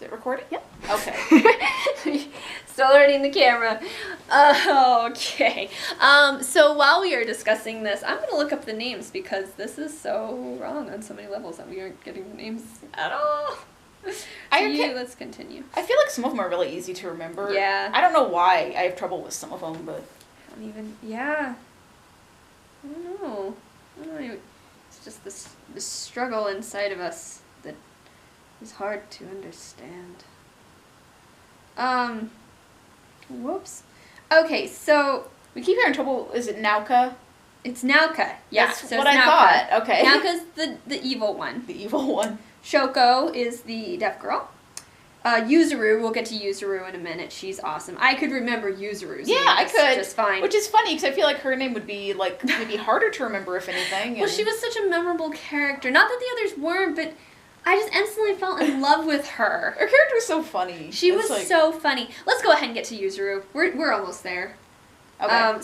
it recording? Yep. Okay. Still learning the camera. Okay. So while we are discussing this, I'm going to look up the names because this is so wrong on so many levels that we aren't getting the names at all. Let's continue. I feel like some of them are really easy to remember. Yeah. I don't know why I have trouble with some of them, but... I don't even... Yeah. I don't know. It's just this struggle inside of us that is hard to understand. Whoops. Okay, so... We keep having trouble... Is it Nauka? It's Nauka. Yeah, That's so what it's I Nauka. thought. Okay. Nauka's the evil one. The evil one. Shoko is the deaf girl. Yuzuru, we'll get to Yuzuru in a minute. She's awesome. I could remember Yuzuru's name I could. just fine. Which is funny, because I feel like her name would be, like, maybe harder to remember, if anything. Well, she was such a memorable character. Not that the others weren't, but I just instantly felt in love with her. Her character was so funny. She was so funny. Let's go ahead and get to Yuzuru. We're almost there. Okay.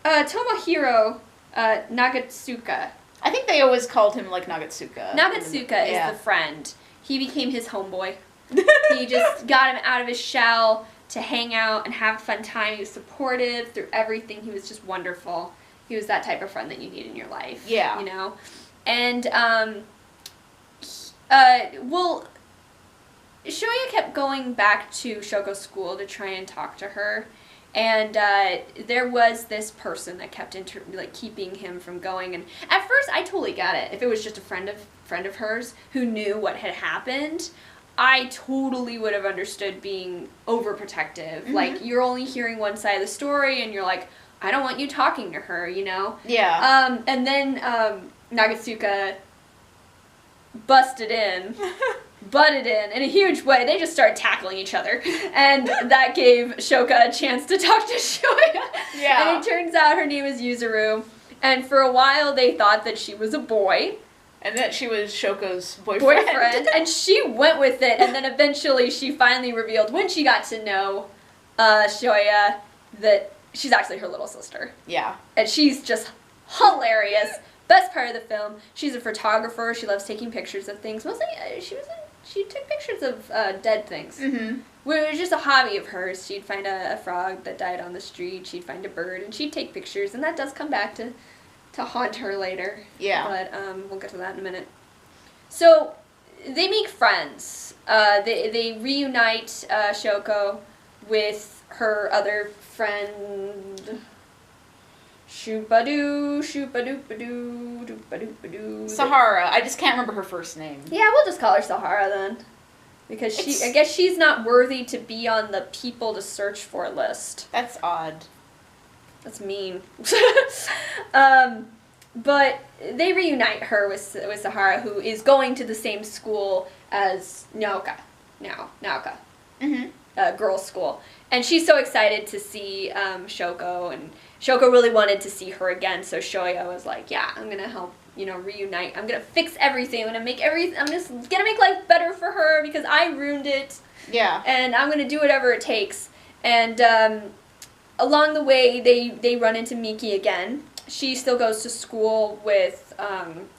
Tomohiro Nagatsuka. I think they always called him, like, Nagatsuka. Nagatsuka is the friend. He became his homeboy. He just got him out of his shell to hang out and have a fun time. He was supportive through everything. He was just wonderful. He was that type of friend that you need in your life. Yeah. You know? And, Shoya kept going back to Shoko's school to try and talk to her. And there was this person that kept keeping him from going. And at first, I totally got it. If it was just a friend of hers who knew what had happened, I totally would have understood being overprotective. Mm-hmm. Like, you're only hearing one side of the story, and you're like, I don't want you talking to her, you know? Yeah. And then Nagatsuka butted in in a huge way. They just started tackling each other, and that gave Shoka a chance to talk to Shoya. Yeah. And it turns out her name is Yuzuru, and for a while they thought that she was a boy. And that she was Shoko's boyfriend. And she went with it, and then eventually she finally revealed, when she got to know Shoya, that she's actually her little sister. Yeah. And she's just hilarious. Best part of the film. She's a photographer. She loves taking pictures of things. Mostly, she took pictures of dead things. Mm-hmm. Where it was just a hobby of hers. She'd find a frog that died on the street. She'd find a bird, and she'd take pictures. And that does come back to haunt her later. Yeah. But we'll get to that in a minute. So they make friends. They reunite Shoko with her other friend. Shoopadoo, shoopadoo-padoo, doo-padoo-padoo. Sahara. I just can't remember her first name. Yeah, we'll just call her Sahara then. Because I guess she's not worthy to be on the people to search for list. That's odd. That's mean. But they reunite her with Sahara, who is going to the same school as Naoka. Naoka. Mm-hmm. Girls' school. And she's so excited to see Shoko, and Shoko really wanted to see her again, so Shoya was like, yeah, I'm gonna help, reunite. I'm gonna fix everything. I'm just gonna make life better for her because I ruined it. Yeah. And I'm gonna do whatever it takes. And along the way, they run into Miki again. She still goes to school with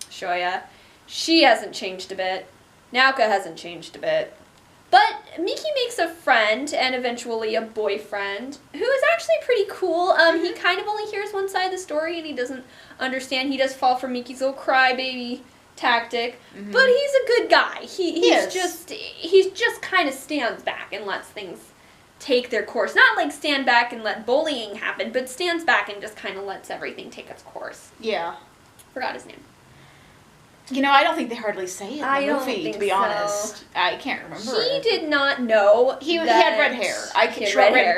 Shoya. She hasn't changed a bit. Naoka hasn't changed a bit. But Miki makes a friend, and eventually a boyfriend, who is actually pretty cool. He kind of only hears one side of the story, and he doesn't understand. He does fall for Miki's little crybaby tactic, but he's a good guy. He just kind of stands back and lets things take their course. Not like stand back and let bullying happen, but stands back and just kind of lets everything take its course. Yeah. Forgot his name. I don't think they hardly say it in the movie, to be honest. I can't remember. He did not know. He had red hair.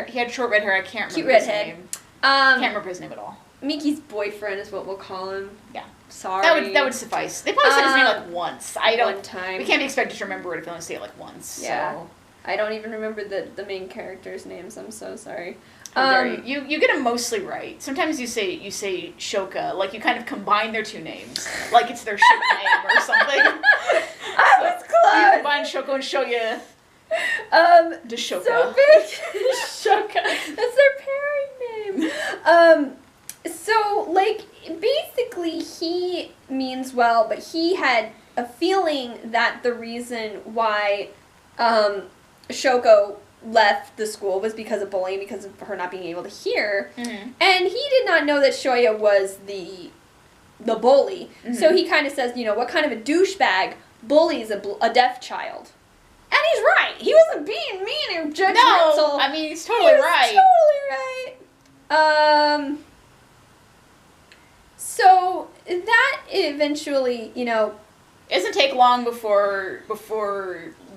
He had short red hair. I can't remember his name. Can't remember his name at all. Miki's boyfriend is what we'll call him. Yeah. Sorry. That would suffice. They probably said his name like once. One time. We can't be expected to remember it if they only say it like once. Yeah. So. I don't even remember the main characters' names. I'm so sorry. You get them mostly right. Sometimes you say Shoka, like you kind of combine their two names, like it's their ship name or something. I was close. You combine Shoko and Shoya. To Shoka. So big. Shoka. That's their pairing name. So basically he means well, but he had a feeling that the reason why Shoko left the school was because of bullying, because of her not being able to hear. Mm-hmm. And he did not know that Shoya was the bully. Mm-hmm. So he kind of says, what kind of a douchebag bullies a deaf child? And he's right. He wasn't being mean or judgmental. No, I mean, he's totally right. Totally right. So that eventually, it doesn't take long before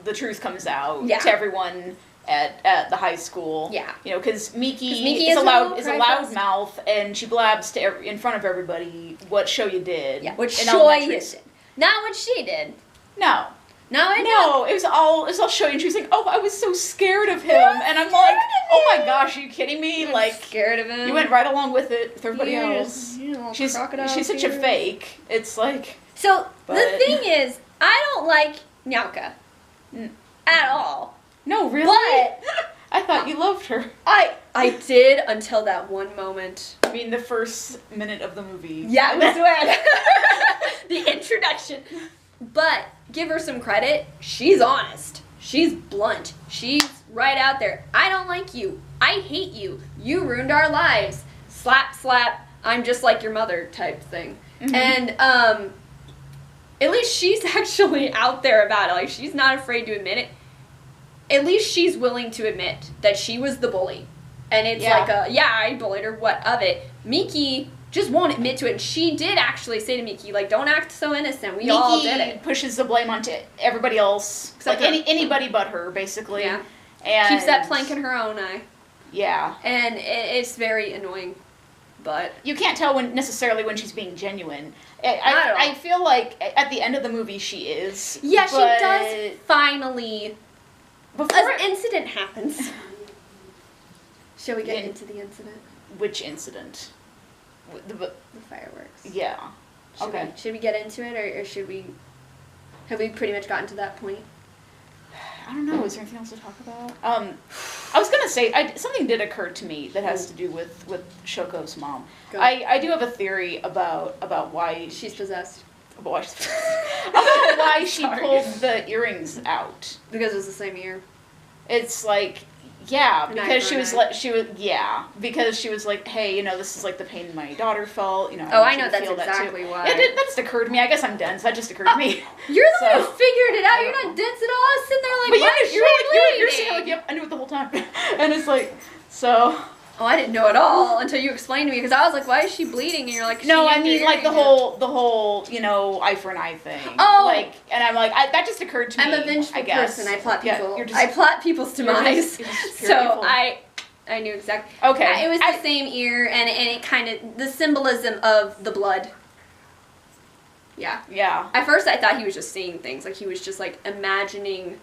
the truth comes out to everyone at the high school. Yeah. Because Miki is a a loud mouth, and she blabs in front of everybody what Shoya did. Yeah, what Shoya did. Not what she did. No. No, it was all Shoya, and she was like, "Oh, I was so scared of him," and I'm like, "Oh my gosh, are you kidding me?" Like, scared of him. You went right along with it with everybody else. She's such a fake. It's like. So the thing is, I don't like Nyauka at all. No, really. But I thought you loved her. I did until that one moment. I mean, the first minute of the movie. Yeah, that's when the introduction. But give her some credit. She's honest. She's blunt. She's right out there. I don't like you. I hate you. You ruined our lives. Slap, slap. I'm just like your mother type thing. Mm-hmm. And at least she's actually out there about it. Like, she's not afraid to admit it. At least she's willing to admit that she was the bully. And it's I bullied her, what of it? Miki just won't admit to it. And she did actually say to Miki, like, don't act so innocent. We all did it. Pushes the blame onto everybody else. Except like anybody but her, basically. Yeah. And keeps that plank in her own eye. Yeah. And it's very annoying. But you can't tell necessarily when she's being genuine. I feel like at the end of the movie she is. Yeah, she does finally. Before an incident happens. Shall we get into the incident? Which incident? The fireworks. Yeah. Should we get into it, or should we? Have we pretty much gotten to that point? I don't know. Is there anything else to talk about? I was gonna say something did occur to me that has to do with Shoko's mom. I do have a theory about why she's possessed. About why she pulled the earrings out. Because it was the same year. It's like, because she was like, hey, this is like the pain my daughter felt, I know that's exactly why. That just occurred to me. I guess I'm dense. That just occurred to me. You're the one who figured it out. You're not dense at all. I was sitting there like, you're sitting there like, yep, I knew it the whole time. And it's like, so. Oh, I didn't know at all until you explained to me, because I was like, why is she bleeding? And you're like, no, I mean, like the whole, eye for an eye thing. Oh. Like, and I'm like, that just occurred to me. I'm a vengeful person. I plot people. Yeah, I plot people's demise. So I knew exactly. Okay. It was the same ear, and it kind of, the symbolism of the blood. Yeah. Yeah. At first I thought he was just seeing things, like he was just like imagining.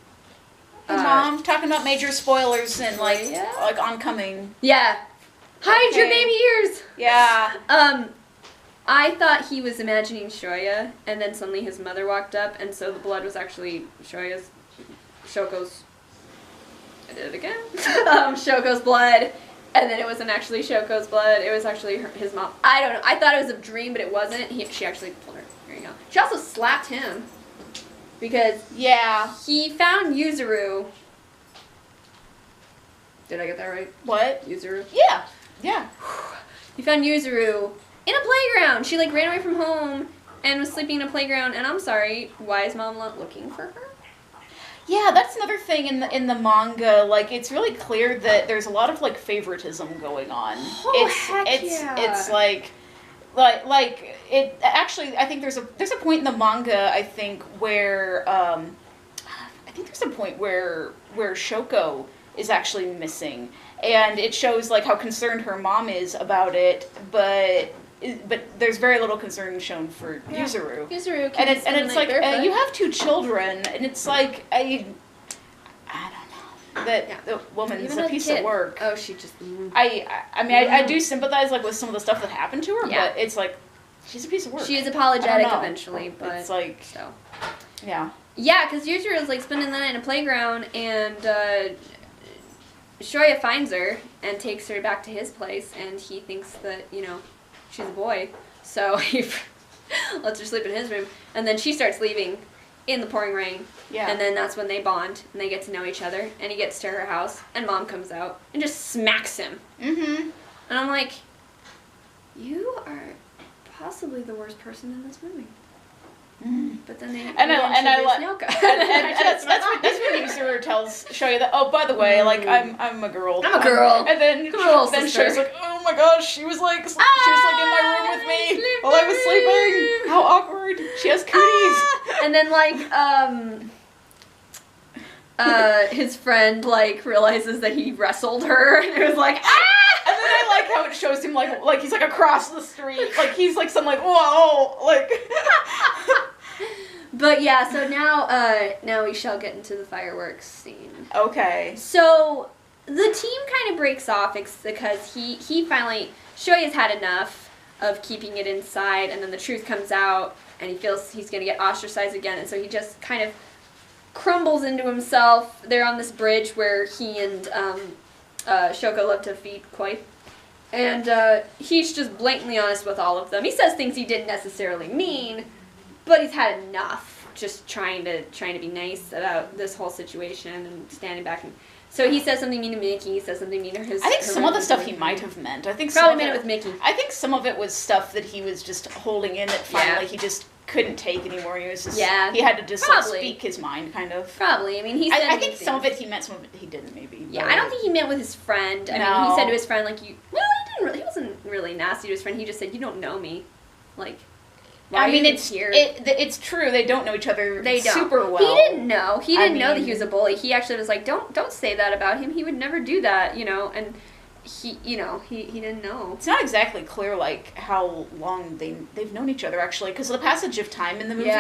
Hey, Mom, talking about major spoilers and like oncoming. Yeah. Hide your baby ears. Yeah. I thought he was imagining Shoya, and then suddenly his mother walked up, and so the blood was actually Shoko's. I did it again. Shoko's blood, and then it wasn't actually Shoko's blood. It was actually his mom. I don't know. I thought it was a dream, but it wasn't. She actually pulled her. Here you go. She also slapped him. Because he found Yuzuru. Did I get that right? What? Yuzuru? Yeah. Yeah. He found Yuzuru in a playground. She ran away from home and was sleeping in a playground. And I'm sorry, why is Mom not looking for her? Yeah, that's another thing in the manga. Like, it's really clear that there's a lot of favoritism going on. It's like it actually. I think there's a point in the manga. I think where Shoko is actually missing, and it shows how concerned her mom is about it, but there's very little concern shown for Yuzuru. Yuzuru, and it's like you have 2 children, and it's like I don't know that the woman's a piece of work. Oh, she just. I do sympathize with some of the stuff that happened to her, but it's like she's a piece of work. She is apologetic eventually, but it's like yeah. Yeah, because Yuzuru is spending the night in a playground, and Shoya finds her and takes her back to his place, and he thinks that she's a boy, so he lets her sleep in his room, and then she starts leaving, in the pouring rain. Yeah. And then that's when they bond and they get to know each other. And he gets to her house and Mom comes out and just smacks him. Mm-hmm. And I'm like, you are possibly the worst person in this movie. Mm. But then they and that's when Yuzuru tells Shoya that, oh, by the way, like I'm a girl. I'm a girl. And then Shoya's like, oh my gosh, she was like in my room with me while I was sleeping. How awkward. She has cooties. And then his friend like realizes that he wrestled her and it was like, ah! And then I like how it shows him like he's like across the street, like he's like some like whoa, like. But yeah, so now we shall get into the fireworks scene. Okay. So the team kind of breaks off because he finally Shoya's had enough of keeping it inside, and then the truth comes out, and he feels he's gonna get ostracized again, and so he just kind of crumbles into himself. They're on this bridge where he and Shoko love to feed koi. And he's just blatantly honest with all of them. He says things he didn't necessarily mean, but he's had enough just trying to be nice about this whole situation and standing back. And so he says something mean to Mickey, he says something mean to his... I think some of the stuff he might have meant. I think probably meant it with Mickey. I think some of it was stuff that he was just holding in that finally he just couldn't take anymore. He was just... Yeah. He had to just like, speak his mind, kind of. Probably. I mean, he said... I think some of it he meant, some of it he didn't, maybe. Yeah, I don't think he meant with his friend. I mean, he said to his friend, like, you... Well, he wasn't really nasty to his friend. He just said, you don't know me. Like... I mean, it's true. They don't know each other super well. He didn't know. He didn't know that he was a bully. He actually was like, don't say that about him. He would never do that, you know. And he didn't know. It's not exactly clear, like, how long they've known each other, actually, because the passage of time in the movie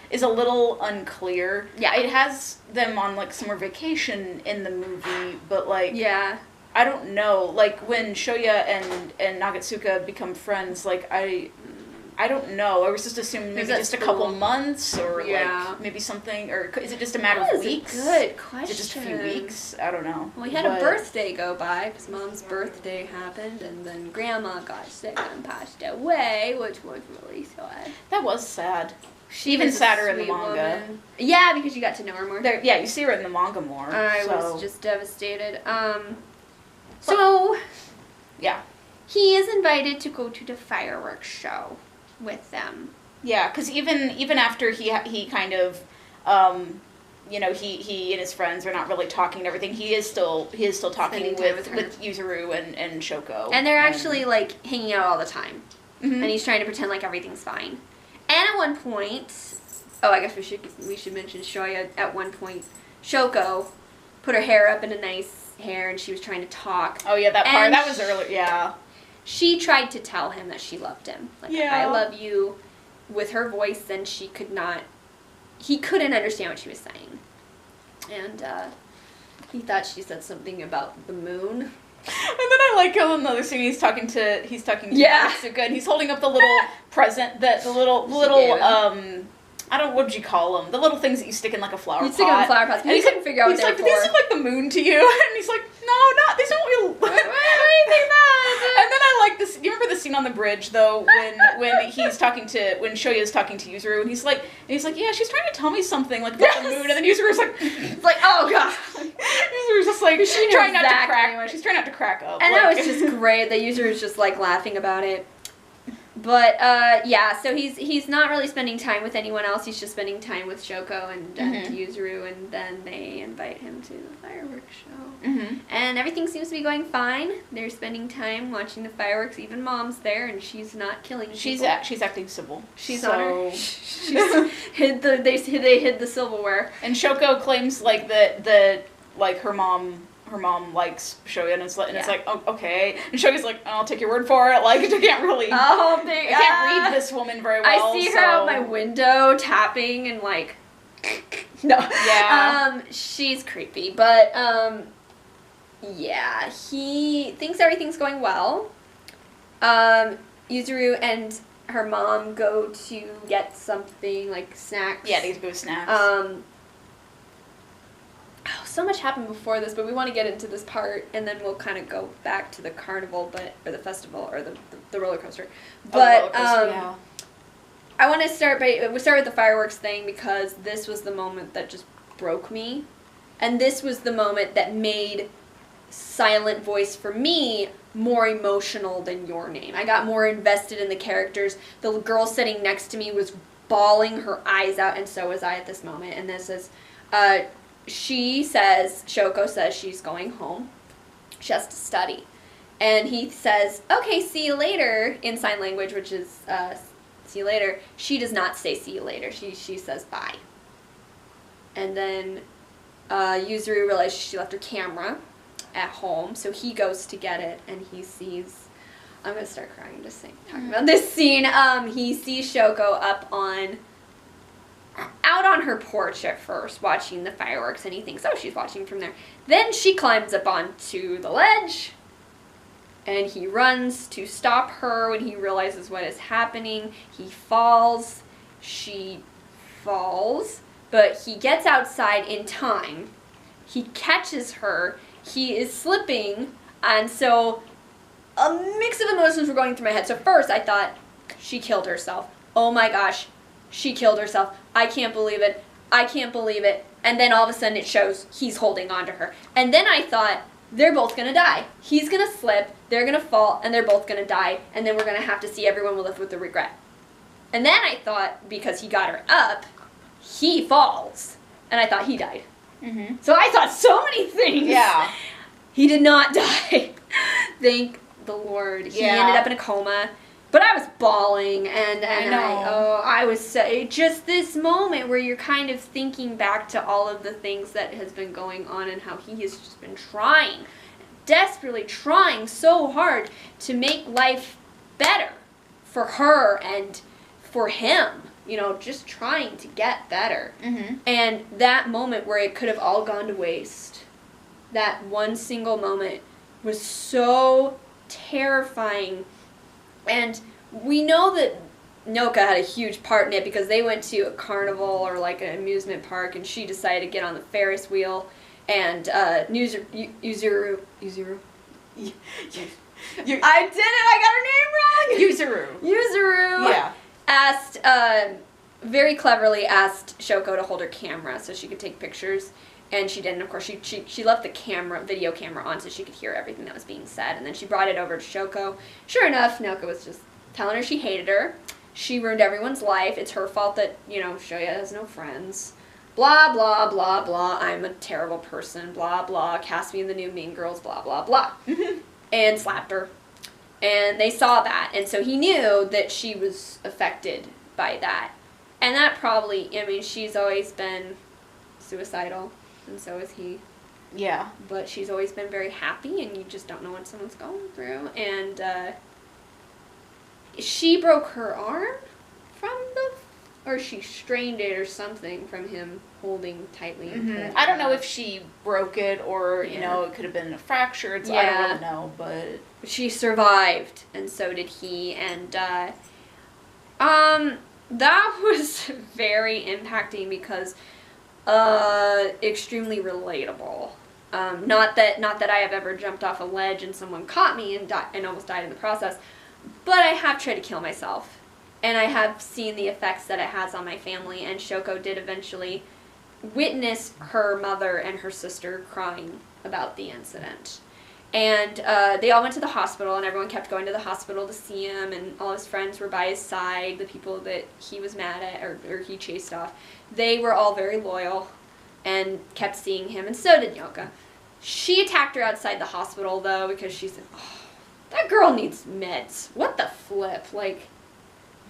is a little unclear. Yeah. It has them on, like, summer vacation in the movie, but, like... Yeah. I don't know. Like, when Shoya and Nagatsuka become friends, like, I don't know. I was just assuming maybe just a couple months or like maybe something, or is it just a matter of weeks? Good question. Is it just a few weeks? I don't know. Well, we had a birthday go by because Mom's birthday happened, and then Grandma got sick and passed away, which was really sad. That was sad. Even sadder in the manga. Woman. Yeah, because you got to know her more. Yeah, you see her in the manga more. I was just devastated. So yeah, he is invited to go to the fireworks show with them. Yeah, because even after he kind of, you know, he and his friends are not really talking and everything. He is still talking with Yuzuru and Shoko. And they're actually like hanging out all the time. Mm-hmm. And he's trying to pretend like everything's fine. And at one point, I guess we should mention Shoya. At one point, Shoko put her hair up in a nice hair and she was trying to talk. Oh yeah, that part. That was earlier. Yeah. She tried to tell him that she loved him. Like, I love you, with her voice, and he couldn't understand what she was saying. And he thought she said something about the moon. And then I like how another scene he's talking to Natsuka, and he's holding up the little present, the little I don't know, what would you call them? The little things that you stick in like a flower pot. You stick in a flower pot. And he couldn't figure out what they were for. He's like, these look like the moon to you? And he's like, no, these don't really look. Why do you think that? And then I like this. Do you remember the scene on the bridge though when Shoya's talking to Yuzuru and he's like, yeah, she's trying to tell me something like about the moon, and then Yuzuru's like, it's like, oh god. Yuzuru's just like, she's trying not to crack. She's trying not to crack up. And that was just great. The Yuzuru's just like laughing about it. But, yeah, so he's not really spending time with anyone else. He's just spending time with Shoko and Yuzuru, and then they invite him to the fireworks show. Mm-hmm. And everything seems to be going fine. They're spending time watching the fireworks. Even Mom's there, and she's not killing people. She's acting civil. She's on her. They hid the silverware. And Shoko claims, like, that her mom likes Shoya, and it's like, oh, okay. And Shoya's like, oh, I'll take your word for it. Like, I can't really... I can't read this woman very well. I see her out my window tapping and, like... No. Yeah. She's creepy. But, yeah. He thinks everything's going well. Yuzuru and her mom go to get something, like, snacks. Yeah, they go snacks. So much happened before this, but we want to get into this part, and then we'll kind of go back to the carnival, or the festival, or the roller coaster. But, I want to start with the fireworks thing because this was the moment that just broke me. And this was the moment that made Silent Voice for me more emotional than Your Name. I got more invested in the characters. The girl sitting next to me was bawling her eyes out, and so was I at this moment. And this is, Shoko says she's going home. She has to study. And he says, okay, see you later, in sign language, which is, see you later. She does not say see you later. She says bye. And then Yuzuru realizes she left her camera at home, so he goes to get it, and he sees, I'm going to start crying just talking about this scene. He sees Shoko out on her porch at first, watching the fireworks, and he thinks, oh, she's watching from there. Then she climbs up onto the ledge, and he runs to stop her when he realizes what is happening. He falls. She falls. But he gets outside in time. He catches her. He is slipping. And so a mix of emotions were going through my head. So first I thought, she killed herself. Oh my gosh, she killed herself. I can't believe it. I can't believe it. And then all of a sudden it shows he's holding on to her. And then I thought, they're both going to die. He's going to slip, they're going to fall, and they're both going to die. And then we're going to have to see everyone will live with the regret. And then I thought, because he got her up, he falls. And I thought he died. Mm-hmm. So I thought so many things. Yeah. He did not die. Thank the Lord. He ended up in a coma. But I was bawling, and I was so, just this moment where you're kind of thinking back to all of the things that has been going on and how he has just been trying, desperately trying so hard to make life better for her and for him. You know, just trying to get better. Mm-hmm. And that moment where it could have all gone to waste, that one single moment was so terrifying. And we know that Noka had a huge part in it because they went to a carnival or like an amusement park, and she decided to get on the Ferris wheel. And Yuzuru. I did it! I got her name wrong! Yuzuru. Yeah. Very cleverly asked Shoko to hold her camera so she could take pictures. And she didn't. Of course, she left the video camera on so she could hear everything that was being said. And then she brought it over to Shoko. Sure enough, Noka was just telling her she hated her. She ruined everyone's life. It's her fault that, Shoya has no friends. Blah, blah, blah, blah. I'm a terrible person. Blah, blah. Cast me in the new Mean Girls. Blah, blah, blah. And slapped her. And they saw that. And so he knew that she was affected by that. And that probably, she's always been suicidal. And so is he. Yeah. But she's always been very happy, and you just don't know what someone's going through. And she broke her arm or she strained it or something from him holding tightly. Mm-hmm. I don't know if she broke it or, it could have been a fracture. I don't really know, but she survived, and so did he. And that was very impacting because extremely relatable. Not that I have ever jumped off a ledge and someone caught me and almost died in the process, but I have tried to kill myself, and I have seen the effects that it has on my family. And Shoko did eventually witness her mother and her sister crying about the incident. And they all went to the hospital, and everyone kept going to the hospital to see him, and all his friends were by his side, the people that he was mad at or he chased off. They were all very loyal and kept seeing him, and so did Yoka. She attacked her outside the hospital, though, because she said, oh, that girl needs meds. What the flip? Like,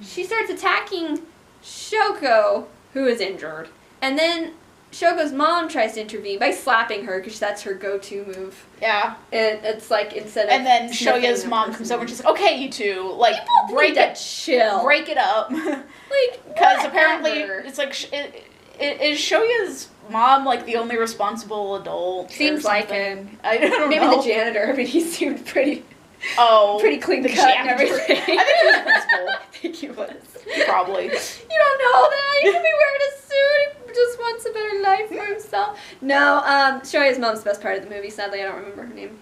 she starts attacking Shoko, who is injured, and then Shoko's mom tries to intervene by slapping her because that's her go-to move. Yeah. It's like instead of. And then Shoya's mom comes over and she's like, "Okay, you two, like, break it up." Like, because apparently it's like, is Shoya's mom like the only responsible adult? Seems like it. I don't know. Maybe the janitor, but he seemed pretty. Oh, pretty clean cut and everything. I think he was the principal. I think he was. Probably. You don't know that. He could be wearing a suit. He just wants a better life for himself. No, Shoya's mom's the best part of the movie. Sadly, I don't remember her name.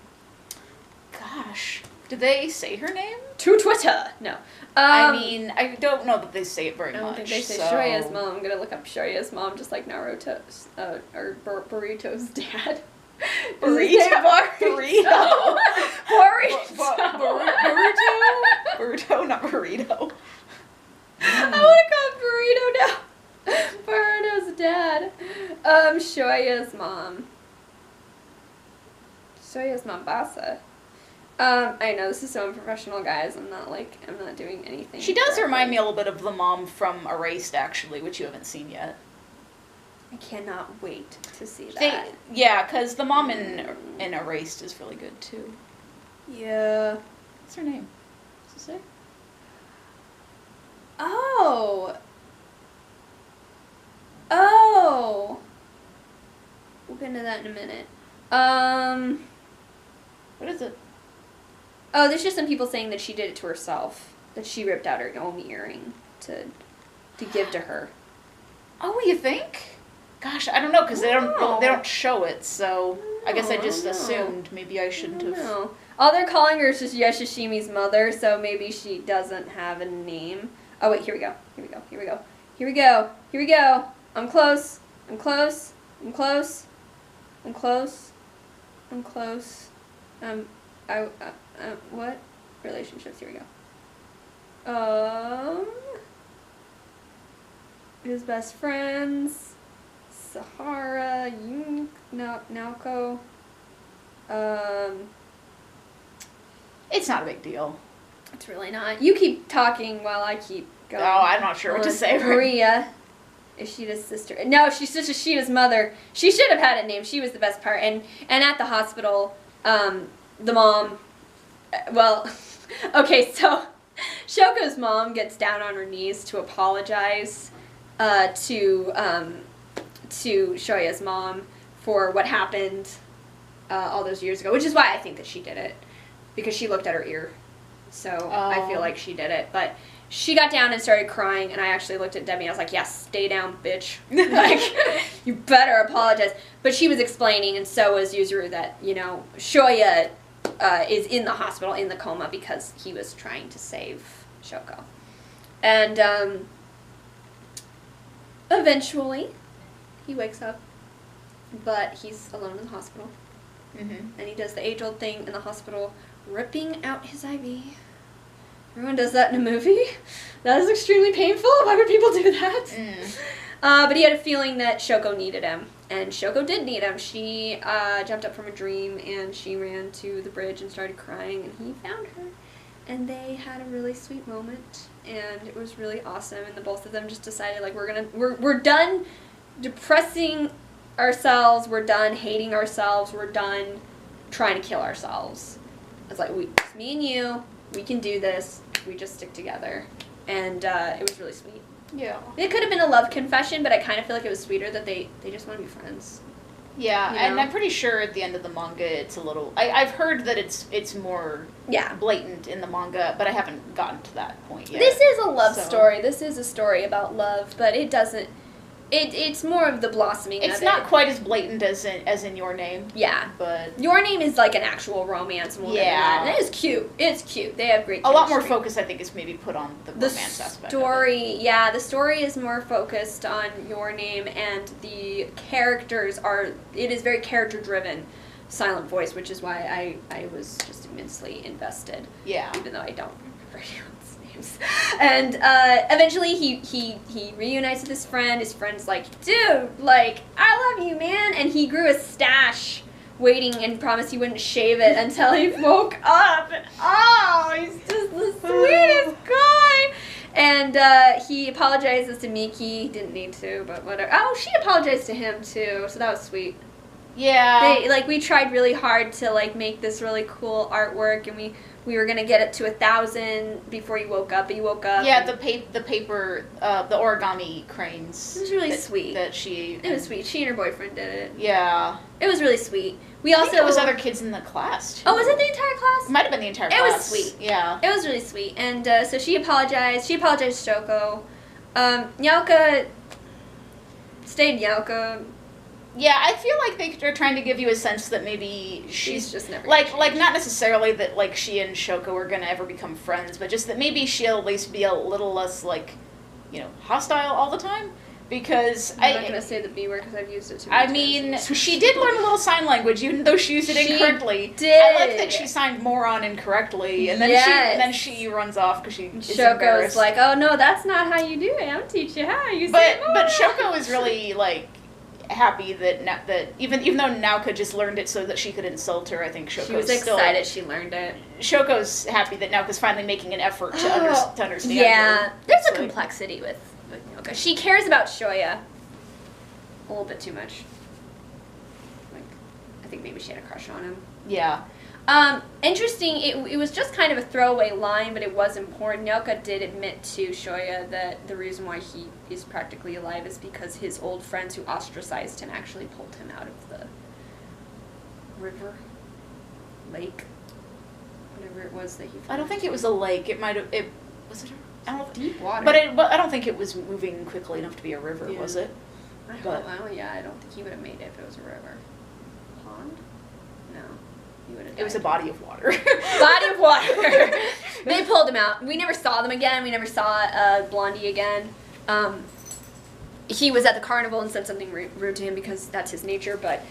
Gosh. Do they say her name? To Twitter. No. I mean, I don't know that they say it very much. I don't think they say Shoya's mom. I'm gonna look up Shoya's mom, just like Naruto's, or Burrito's dad. Burrito? Burrito. Burrito, not burrito. I want to call it Burrito now. Burrito's dad. Shoya's mom. Shoya's Mombasa. I know this is so unprofessional, guys. I'm not doing anything. She does remind me a little bit of the mom from Erased, actually, which you haven't seen yet. I cannot wait to see that. Yeah, because the mom in Erased is really good, too. Yeah. What's her name? Does it say? Oh. We'll get into that in a minute. What is it? Oh, there's just some people saying that she did it to herself. That she ripped out her Omi earring to give to her. Oh, you think? Gosh, I don't know, because they don't show it, so I guess I just assumed maybe I shouldn't have. No. All they're calling her is just Yashishimi's mother, so maybe she doesn't have a name. Oh, wait, here we go. I'm close. What? Relationships, here we go. His best friends, Sahara, Naoko. It's not a big deal. It's really not. You keep talking while I keep going. Oh, I'm not sure what to say. Maria. Ishida's sister. No, she's just Ishida's mother. She should have had a name. She was the best part. And at the hospital, the mom, well, okay, so Shoko's mom gets down on her knees to apologize to Shoya's mom for what happened all those years ago, which is why I think that she did it, because she looked at her ear. So I feel like she did it. But she got down and started crying, and I actually looked at Debbie and I was like, yes, stay down, bitch. Like, you better apologize. But she was explaining, and so was Yuzuru, that, Shoya is in the hospital in the coma because he was trying to save Shoko. And eventually he wakes up, but he's alone in the hospital. Mm-hmm. And he does the age-old thing in the hospital, ripping out his IV. Everyone does that in a movie. That is extremely painful. Why would people do that? But he had a feeling that Shoko needed him. And Shoko did need him. She jumped up from a dream, and she ran to the bridge and started crying, and he found her. And they had a really sweet moment, and it was really awesome. And the both of them just decided, like, we're done depressing ourselves. We're done hating ourselves. We're done trying to kill ourselves. It's like, it's me and you. We can do this. We just stick together. And it was really sweet. Yeah. It could have been a love confession, but I kind of feel like it was sweeter that they just want to be friends. Yeah, and I'm pretty sure at the end of the manga it's a little... I've heard that it's more blatant in the manga, but I haven't gotten to that point yet. This is a love story. This is a story about love, but it doesn't... It's more of the blossoming of it. It's not quite as blatant as in Your Name. Yeah. But Your Name is like an actual romance. And we'll get into that. And it is cute. It's cute. They have great chemistry. A lot more focus, I think, is maybe put on the romance aspect story. Yeah, the story is more focused on Your Name, and the characters are... It is very character-driven. Silent voice, which is why I was just immensely invested. Yeah. Even though I don't remember anyone's names. And eventually he reunites with his friend. His friend's like, dude, like, I love you, man. And he grew a stash waiting and promised he wouldn't shave it until he woke up. And, oh, he's just the sweetest guy. And he apologizes to Miki. Didn't need to, but whatever. Oh, she apologized to him, too, so that was sweet. Yeah. We tried really hard to, like, make this really cool artwork, and we were gonna get it to 1,000 before you woke up, but you woke up. Yeah, the paper, the origami cranes. It was really sweet. It was sweet. She and her boyfriend did it. Yeah. It was really sweet. I think it was other kids in the class, too. Oh, was it the entire class? It might have been the entire class. It was sweet. Yeah. It was really sweet. And so she apologized. She apologized to Shoko. Nyauka stayed Nyauka. Yeah, I feel like they're trying to give you a sense that maybe she's just never like not necessarily that like she and Shoko are gonna ever become friends, but just that maybe she'll at least be a little less like, hostile all the time. Because I'm not gonna say the B word because I've used it too many times. She did learn a little sign language, even though she used it incorrectly. Did. I like that she signed moron incorrectly, and then she runs off because she is embarrassed. Shoko's like, oh no, that's not how you do it. I'll teach you how you say it. But Shoko is really like happy that even though Naoka just learned it so that she could insult her, I think Shoko's she was excited she learned it. Shoko's happy that Naoka's finally making an effort to understand her. Yeah, there's a complexity with Naoka. She cares about Shoya a little bit too much. Like, I think maybe she had a crush on him. Yeah. Interesting, it was just kind of a throwaway line, but it was important. Naoka did admit to Shoya that the reason why he is practically alive is because his old friends who ostracized him actually pulled him out of the river, lake, whatever it was that he I don't think it was a lake. It might have, was it deep water. But I don't think it was moving quickly enough to be a river, was it? I don't think he would have made it if it was a river. Pond? No. It was a body of water. Body of water. They pulled him out. We never saw them again. We never saw Blondie again. He was at the carnival and said something rude to him because that's his nature, but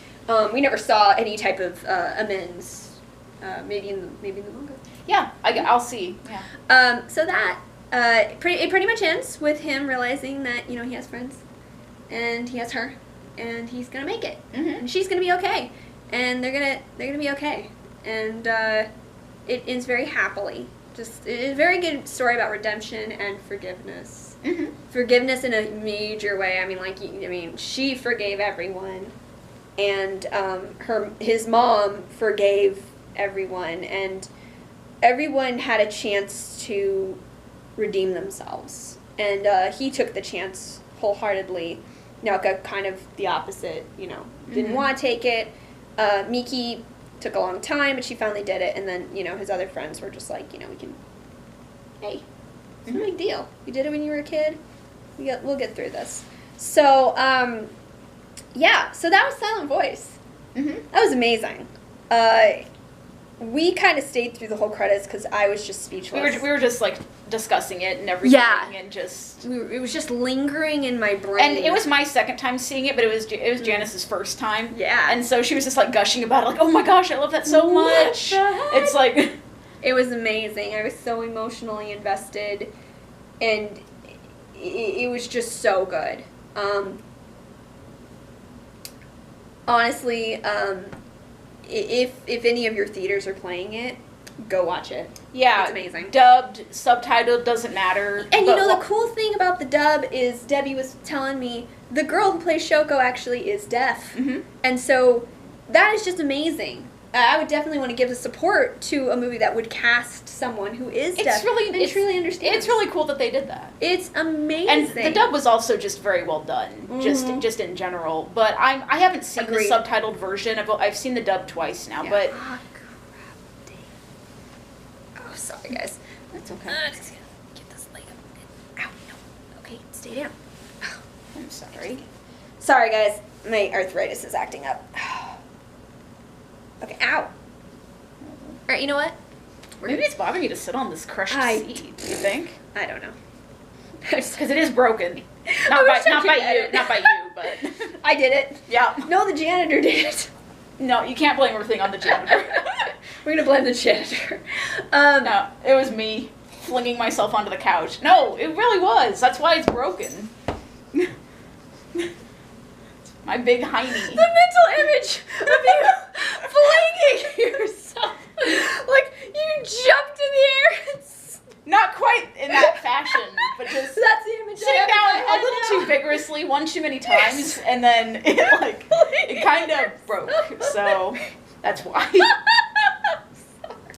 we never saw any type of amends. Maybe in the manga. Yeah, I'll see. Yeah. So that it pretty much ends with him realizing that he has friends, and he has her, and he's gonna make it, and she's gonna be okay, and they're gonna be okay, and it ends very happily. Just a very good story about redemption and forgiveness. Forgiveness in a major way. I mean, she forgave everyone, and his mom forgave everyone, and everyone had a chance to redeem themselves, and he took the chance wholeheartedly. Naoka kind of the opposite, didn't want to take it. Miki took a long time, but she finally did it, and then his other friends were just like, hey, it's no big deal. You did it when you were a kid. We'll get through this. So so that was Silent Voice. That was amazing. We kind of stayed through the whole credits because I was just speechless. We were just like discussing it and everything, and just it was just lingering in my brain. And it was my second time seeing it, but it was Janice's first time. Yeah. And so she was just like gushing about it, like, oh my gosh, I love that so much. It's like it was amazing. I was so emotionally invested, and it was just so good. Honestly, if any of your theaters are playing it, go watch it. Yeah. It's amazing. Dubbed, subtitled, doesn't matter. And the cool thing about the dub is Debbie was telling me the girl who plays Shoko actually is deaf. And so that is just amazing. I would definitely want to give the support to a movie that would cast someone who is deaf and truly understands. It's really cool that they did that. It's amazing. And the dub was also just very well done, just in general. But I haven't seen the subtitled version. I've seen the dub twice now, but oh, sorry guys. That's okay. Just gonna get this leg up. Ow, no. Okay, stay down. I'm sorry. Sorry guys, my arthritis is acting up. Okay, ow. Alright, you know what? Maybe it's bothering you to sit on this crushed seat, do you think? I don't know. Because it is broken. Not by you, but I did it. Yeah. No, the janitor did it. No, you can't blame everything on the janitor. We're gonna blame the janitor. No, it was me flinging myself onto the couch. No, it really was. That's why it's broken. My big hiney. The mental image of you flinging yourself. Like, you jumped in the air. Not quite in that fashion, but just that's the image sitting down a little too vigorously, one too many times, and then it kind of broke. So that's why.